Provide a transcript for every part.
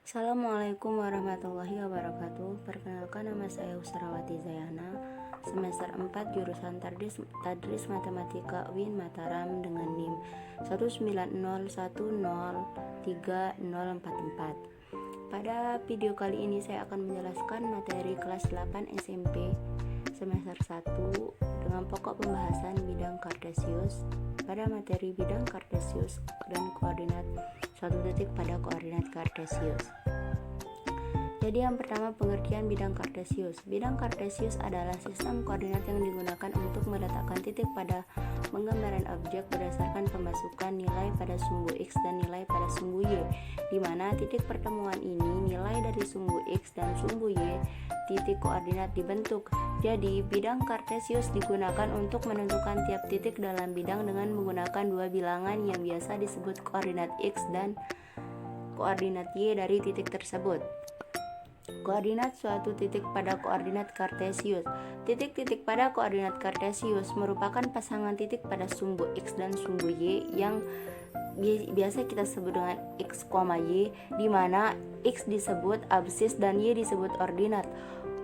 Assalamualaikum warahmatullahi wabarakatuh. Perkenalkan, nama saya Usrawati Zayana, semester 4 jurusan Tadris Matematika UIN Mataram dengan NIM 190103044. Pada video kali ini saya akan menjelaskan materi kelas 8 SMP semester 1 dengan pokok pembahasan bidang Kartesius pada materi bidang Kartesius dan koordinat suatu titik pada koordinat Kartesius. Jadi yang pertama, pengertian bidang Kartesius. Bidang Kartesius adalah sistem koordinat yang digunakan untuk meletakkan titik pada penggambaran objek berdasarkan pemasukan nilai pada sumbu X dan nilai pada sumbu Y, di mana titik pertemuan ini nilai dari sumbu X dan sumbu Y titik koordinat dibentuk. Jadi bidang Kartesius digunakan untuk menentukan tiap titik dalam bidang dengan menggunakan dua bilangan yang biasa disebut koordinat X dan koordinat Y dari titik tersebut. Koordinat suatu titik pada koordinat Kartesius. Titik-titik pada koordinat Kartesius merupakan pasangan titik pada sumbu X dan sumbu Y yang biasa kita sebut dengan X, Y, di mana X disebut absis dan Y disebut ordinat.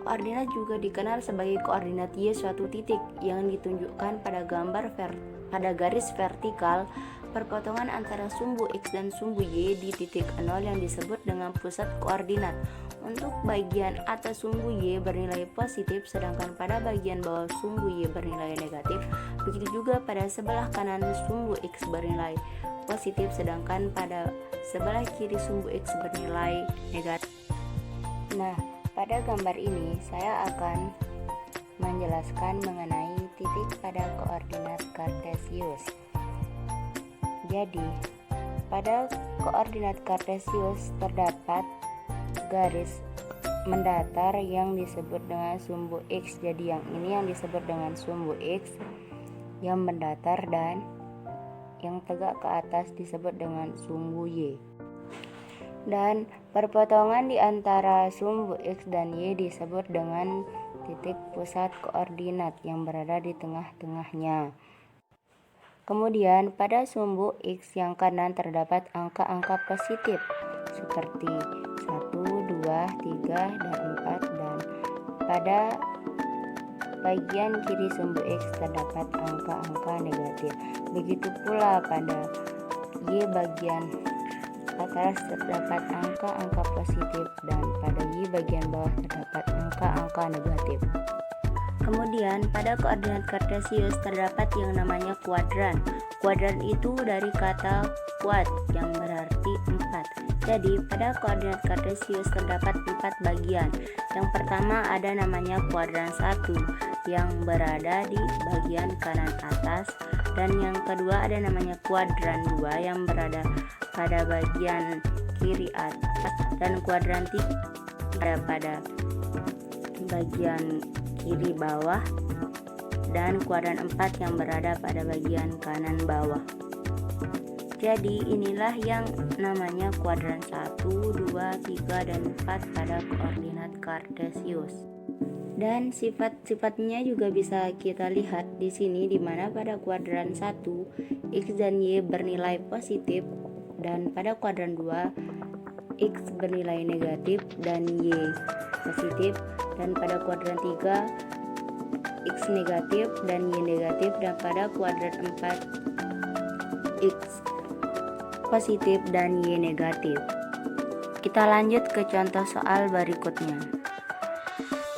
Ordinat juga dikenal sebagai koordinat Y suatu titik yang ditunjukkan pada pada garis vertikal perpotongan antara sumbu X dan sumbu Y di titik 0 yang disebut dengan pusat koordinat. Untuk bagian atas sumbu Y bernilai positif, sedangkan pada bagian bawah sumbu Y bernilai negatif. Begitu juga pada sebelah kanan sumbu X bernilai positif, sedangkan pada sebelah kiri sumbu X bernilai negatif. Nah, pada gambar ini saya akan menjelaskan mengenai titik pada koordinat Kartesius. Jadi, pada koordinat Kartesius terdapat garis mendatar yang disebut dengan sumbu X. Jadi yang ini yang disebut dengan sumbu X yang mendatar, dan yang tegak ke atas disebut dengan sumbu Y. Dan perpotongan di antara sumbu X dan Y disebut dengan titik pusat koordinat yang berada di tengah-tengahnya. Kemudian pada sumbu X yang kanan terdapat angka-angka positif seperti 1, 2, 3, dan 4, dan pada bagian kiri sumbu X terdapat angka-angka negatif. Begitu pula pada Y bagian atas terdapat angka-angka positif, dan pada Y bagian bawah terdapat angka-angka negatif. Kemudian pada koordinat Kartesius terdapat yang namanya kuadran. Kuadran itu dari kata kuad yang berarti 4. Jadi pada koordinat Kartesius terdapat 4 bagian. Yang pertama ada namanya kuadran 1 yang berada di bagian kanan atas, dan yang kedua ada namanya kuadran 2 yang berada pada bagian kiri atas, dan kuadran 3 ada pada bagian kiri bawah, dan kuadran 4 yang berada pada bagian kanan bawah. Jadi inilah yang namanya kuadran 1, 2, 3, dan 4 pada koordinat Kartesius. Dan sifat-sifatnya juga bisa kita lihat di sini, di mana pada kuadran 1 X dan Y bernilai positif, dan pada kuadran 2 X bernilai negatif dan Y positif, dan pada kuadran 3 X negatif dan Y negatif, dan pada kuadran 4 X positif dan Y negatif. Kita lanjut ke contoh soal berikutnya.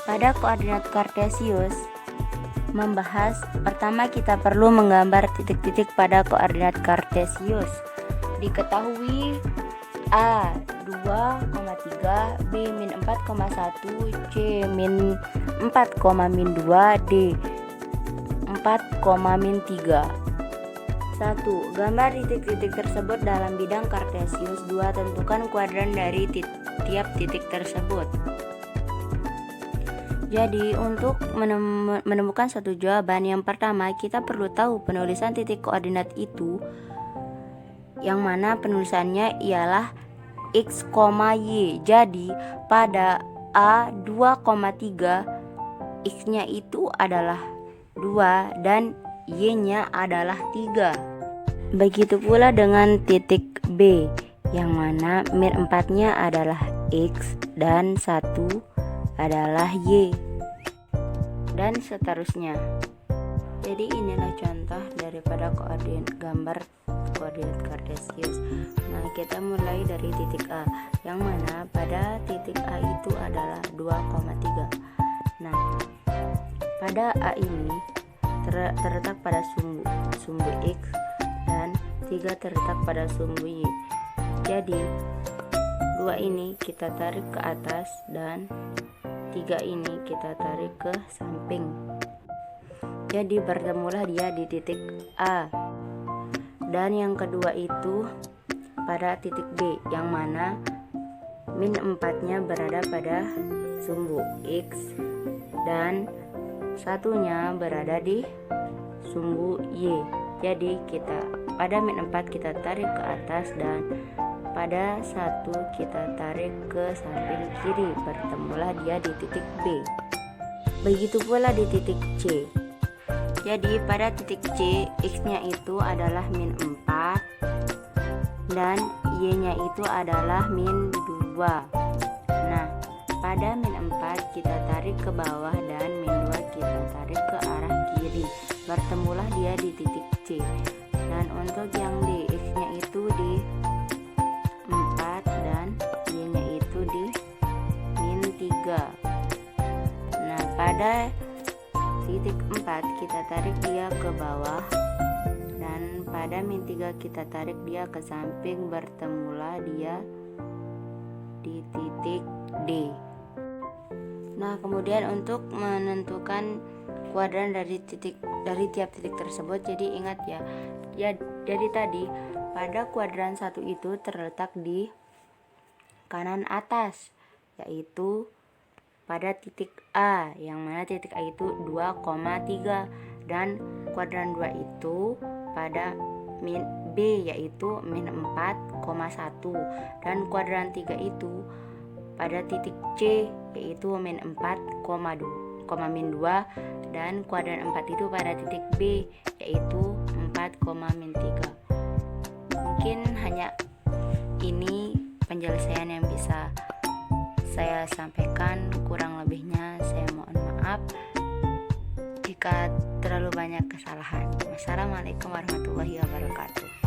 Pada koordinat Kartesius membahas, pertama kita perlu menggambar titik-titik pada koordinat Kartesius. Diketahui A 2,3, B min 4,1, C min 4,2, D 4,3. 1. Gambar titik-titik tersebut dalam bidang Kartesius. 2. Tentukan kuadran dari tiap titik tersebut. Jadi untuk menemukan satu jawaban, yang pertama kita perlu tahu penulisan titik koordinat itu, yang mana penulisannya ialah X, Y. Jadi pada A 2,3 X-nya itu adalah 2 dan Y-nya adalah 3. Begitu pula dengan titik B, yang mana min 4-nya adalah X dan 1 adalah Y, dan seterusnya. Jadi inilah contoh daripada gambar koordinat kartesius. Nah, kita mulai dari titik A, yang mana pada titik A itu adalah 2,3. Nah, pada A ini terletak pada sumbu X dan 3 terletak pada sumbu Y. Jadi 2 ini kita tarik ke atas dan 3 ini kita tarik ke samping. Jadi bertemulah dia di titik A. Dan yang kedua itu pada titik B, yang mana min 4-nya berada pada sumbu X dan satunya berada di sumbu Y. Jadi kita pada min 4 kita tarik ke atas dan pada 1 kita tarik ke samping kiri. Bertemulah dia di titik B. Begitu pula di titik C. Jadi pada titik C, X-nya itu adalah min 4 dan Y-nya itu adalah min 2. Nah, pada min 4 kita tarik ke bawah dan min 2 kita tarik ke arah kiri. Bertemulah dia di titik C. Dan untuk yang di X-nya itu di 4 dan Y-nya itu di min 3. Nah, pada titik 4 kita tarik dia ke bawah dan pada min 3 kita tarik dia ke samping. Bertemulah dia di titik D. Nah, kemudian untuk menentukan kuadran dari tiap titik tersebut, jadi ingat ya, jadi tadi pada kuadran 1 itu terletak di kanan atas, yaitu pada titik A, yang mana titik A itu 2,3, dan kuadran 2 itu pada min B, yaitu min 4,1, dan kuadran 3 itu pada titik C, yaitu min 4,2, dan kuadran 4 itu pada titik B, yaitu 4,3. Mungkin hanya ini penjelasan yang bisa saya sampaikan, kurang lebihnya saya mohon maaf jika terlalu banyak kesalahan. Wassalamualaikum warahmatullahi wabarakatuh.